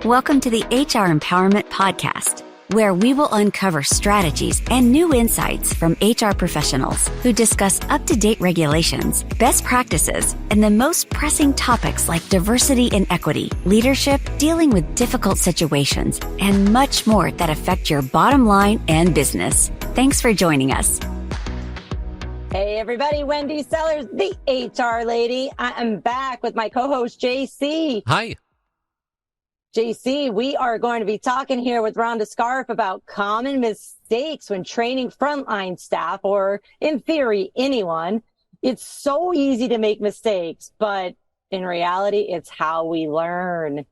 Welcome to the HR Empowerment Podcast, where we will uncover strategies and new insights from HR professionals who discuss up-to-date regulations, best practices, and the most pressing topics like diversity and equity, leadership, dealing with difficult situations, and much more that affect your bottom line and business. Thanks for joining us. Hey everybody, Wendy Sellers, the HR lady. I am back with my co-host JC. Hi. JC, we are going to be talking here with Rhonda Scarf about common mistakes when training frontline staff, or in theory, anyone. It's so easy to make mistakes, but in reality, it's how we learn.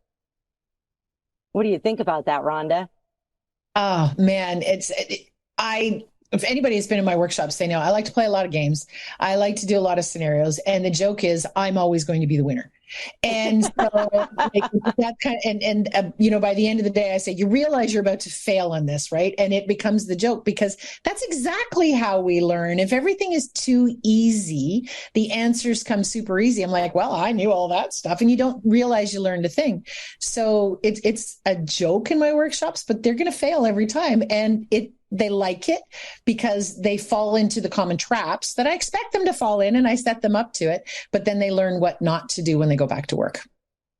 What do you think about that, Rhonda? Oh man, if anybody has been in my workshops, they know I like to play a lot of games. I like to do a lot of scenarios. And the joke is I'm always going to be the winner. And so that kind of, by the end of the day, I say, you realize you're about to fail on this, right? And it becomes the joke, because that's exactly how we learn. If everything is too easy, the answers come super easy. I'm like, well, I knew all that stuff. And you don't realize you learned a thing. So it's a joke in my workshops, but they're going to fail every time. And they like it because they fall into the common traps that I expect them to fall in, and I set them up to it, but then they learn what not to do when they go back to work.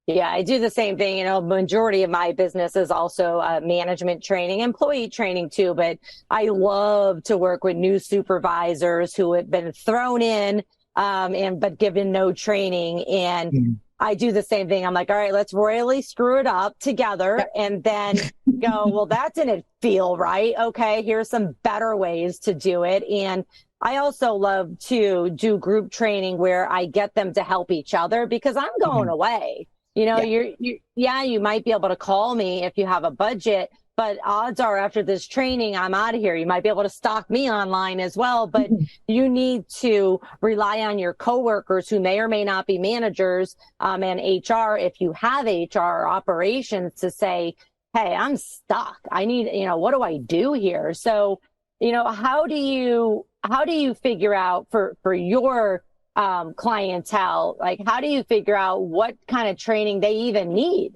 Yeah, I do the same thing. Majority of my business is also management training, employee training too, but I love to work with new supervisors who have been thrown in but given no training. And I do the same thing. I'm like, all right, let's royally screw it up together and then go, well, that didn't feel right. Okay, here's some better ways to do it. And I also love to do group training where I get them to help each other, because I'm going away. You might be able to call me if you have a budget, but odds are after this training, I'm out of here. You might be able to stalk me online as well, but you need to rely on your coworkers who may or may not be managers, and HR, if you have HR or operations, to say, hey, I'm stuck. I need, what do I do here? So, how do you figure out for your clientele, like, how do you figure out what kind of training they even need?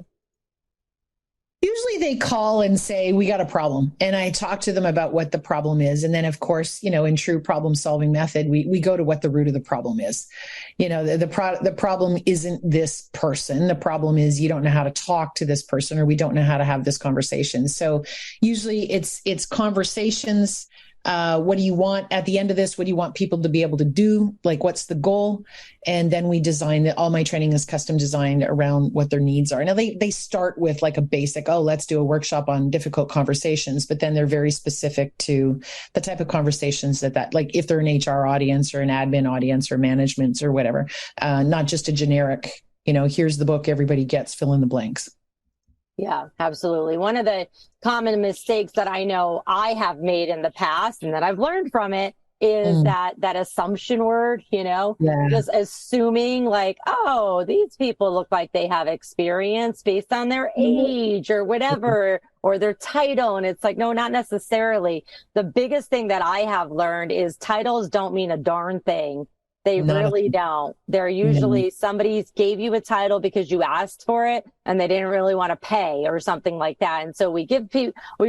Usually they call and say, we got a problem. And I talk to them about what the problem is. And then, of course, in true problem solving method, we go to what the root of the problem is. The problem isn't this person. The problem is you don't know how to talk to this person, or we don't know how to have this conversation. So usually it's conversations. What do you want at the end of this? What do you want people to be able to do? Like, what's the goal? And then we design that. All my training is custom designed around what their needs are. Now they start with like a basic, let's do a workshop on difficult conversations, but then they're very specific to the type of conversations that like if they're an HR audience or an admin audience or management or whatever, not just a generic, here's the book, everybody gets, fill in the blanks. Yeah, absolutely. One of the common mistakes that I know I have made in the past and that I've learned from it is that assumption word, just assuming like, oh, these people look like they have experience based on their age or whatever, or their title. And it's like, no, not necessarily. The biggest thing that I have learned is titles don't mean a darn thing. They really don't. They're usually somebody gave you a title because you asked for it and they didn't really want to pay or something like that. And so we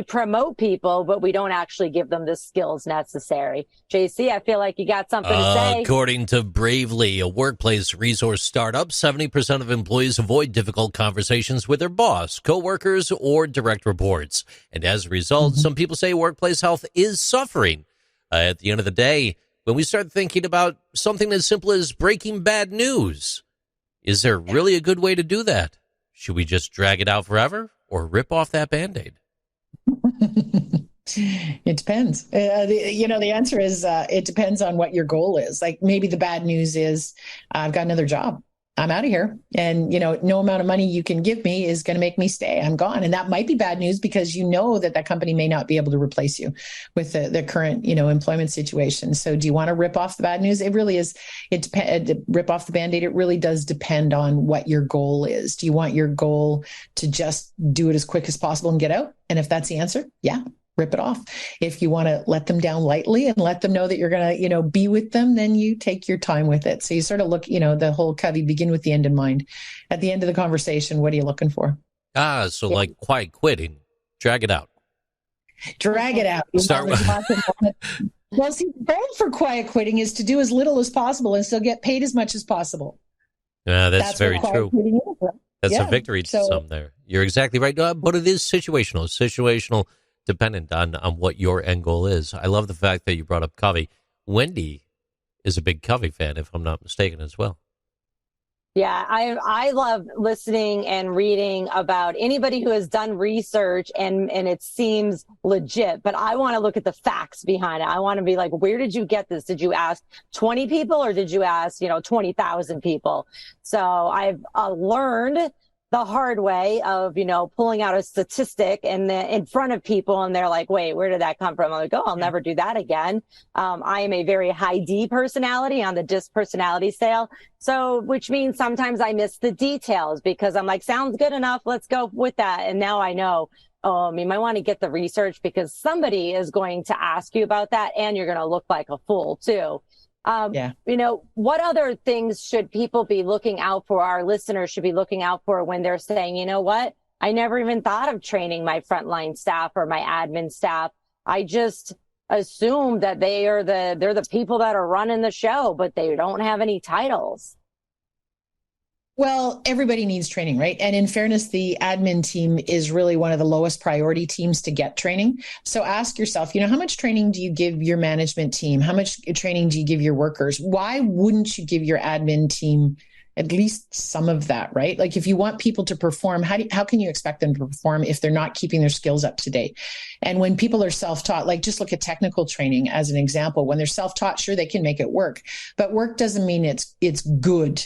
promote people, but we don't actually give them the skills necessary. JC, I feel like you got something to say. According to Bravely, a workplace resource startup, 70% of employees avoid difficult conversations with their boss, coworkers, or direct reports. And as a result, some people say workplace health is suffering. At the end of the day, when we start thinking about something as simple as breaking bad news, is there really a good way to do that? Should we just drag it out forever or rip off that Band-Aid? It depends. The answer is it depends on what your goal is. Like maybe the bad news is I've got another job. I'm out of here. And, no amount of money you can give me is going to make me stay. I'm gone. And that might be bad news because that company may not be able to replace you with the current, employment situation. So do you want to rip off the bad news? It really is. Rip off the Band-Aid. It really does depend on what your goal is. Do you want your goal to just do it as quick as possible and get out? And if that's the answer, yeah, rip it off. If you want to let them down lightly and let them know that you're going to, be with them, then you take your time with it. So you sort of look, the whole Covey, begin with the end in mind. At the end of the conversation, what are you looking for? So like quiet quitting, drag it out. Drag it out. Start with Well, see, the goal for quiet quitting is to do as little as possible and still get paid as much as possible. That's very true. Is, right? That's a victory to some there. You're exactly right. But it is situational dependent on what your end goal is. I love the fact that you brought up Covey. Wendy is a big Covey fan, if I'm not mistaken, as well. Yeah, I love listening and reading about anybody who has done research and it seems legit, but I want to look at the facts behind it. I want to be like, where did you get this? Did you ask 20 people or did you ask, 20,000 people? So I've learned the hard way of, pulling out a statistic and in front of people and they're like, wait, where did that come from? I'm like, I'll never do that again. I am a very high D personality on the DISC personality scale. So, which means sometimes I miss the details because I'm like, sounds good enough. Let's go with that. And now I know, you might want to get the research because somebody is going to ask you about that and you're going to look like a fool too. What other things should people be looking out for? Our listeners should be looking out for when they're saying, you know what? I never even thought of training my frontline staff or my admin staff. I just assume that they're the people that are running the show, but they don't have any titles. Well, everybody needs training, right? And in fairness, the admin team is really one of the lowest priority teams to get training. So ask yourself, how much training do you give your management team? How much training do you give your workers? Why wouldn't you give your admin team at least some of that, right? Like if you want people to perform, how can you expect them to perform if they're not keeping their skills up to date? And when people are self-taught, like just look at technical training as an example. When they're self-taught, sure, they can make it work, but work doesn't mean it's good.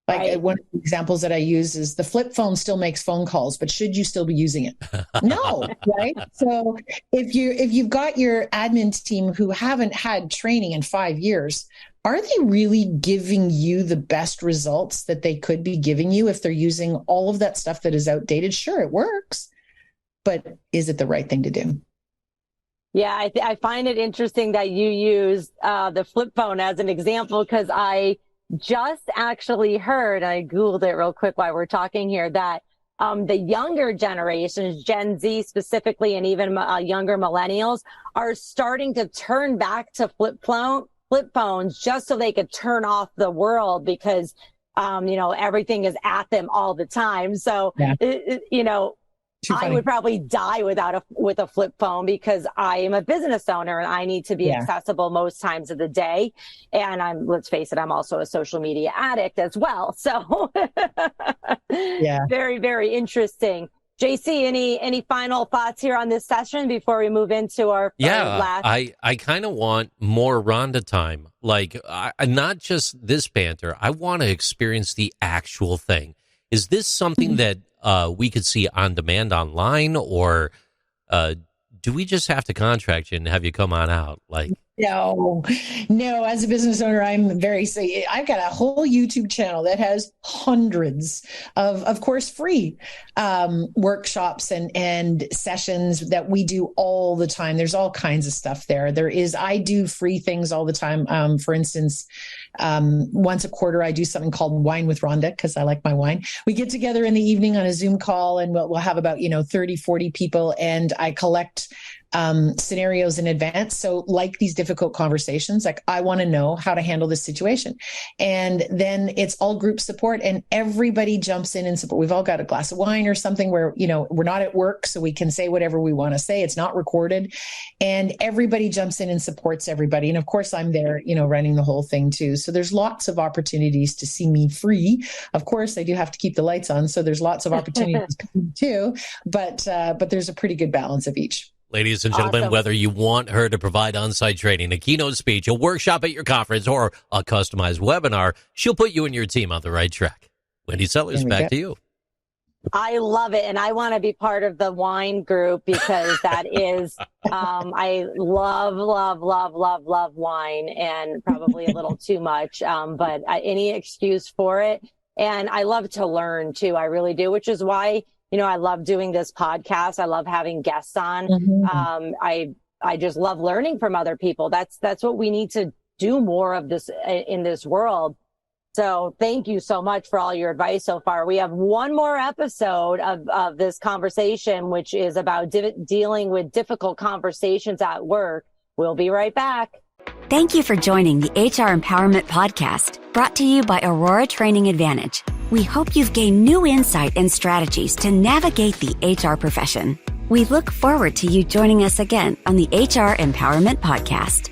Like right. One of the examples that I use is the flip phone still makes phone calls, but should you still be using it? No, right? So if you've got your admin team who haven't had training in 5 years, are they really giving you the best results that they could be giving you if they're using all of that stuff that is outdated? Sure, it works, but is it the right thing to do? Yeah, I find it interesting that you use the flip phone as an example because I just actually heard, I Googled it real quick while we're talking here, that the younger generations, Gen Z specifically, and even younger millennials are starting to turn back to flip phones just so they could turn off the world because, everything is at them all the time. So, I would probably die with a flip phone because I am a business owner and I need to be accessible most times of the day. And let's face it, I'm also a social media addict as well. So very, very interesting. JC, any final thoughts here on this session before we move into our last? I kind of want more Rhonda time. Like, not just this banter. I want to experience the actual thing. Is this something that we could see on demand online, or do we just have to contract you and have you come on out? No. As a business owner, I've got a whole YouTube channel that has hundreds of course, free workshops and sessions that we do all the time. There's all kinds of stuff there. I do free things all the time. For instance, once a quarter, I do something called Wine with Rhonda because I like my wine. We get together in the evening on a Zoom call and we'll have about, 30, 40 people, and I collect scenarios in advance. So like these difficult conversations, like I want to know how to handle this situation. And then it's all group support and everybody jumps in and support. We've all got a glass of wine or something where, we're not at work, so we can say whatever we want to say. It's not recorded and everybody jumps in and supports everybody. And of course I'm there, running the whole thing too. So there's lots of opportunities to see me free. Of course I do have to keep the lights on. So there's lots of opportunities too, but there's a pretty good balance of each. Ladies and gentlemen, whether you want her to provide on-site training, a keynote speech, a workshop at your conference, or a customized webinar, she'll put you and your team on the right track. Wendy Sellers, back to you. I love it. And I want to be part of the wine group because that is, I love wine and probably a little too much, but any excuse for it. And I love to learn too. I really do, which is why I love doing this podcast. I love having guests on. Mm-hmm. I just love learning from other people. That's what we need to do more of this in this world. So thank you so much for all your advice so far. We have one more episode of this conversation, which is about dealing with difficult conversations at work. We'll be right back. Thank you for joining the HR Empowerment Podcast, brought to you by Aurora Training Advantage. We hope you've gained new insight and strategies to navigate the HR profession. We look forward to you joining us again on the HR Empowerment Podcast.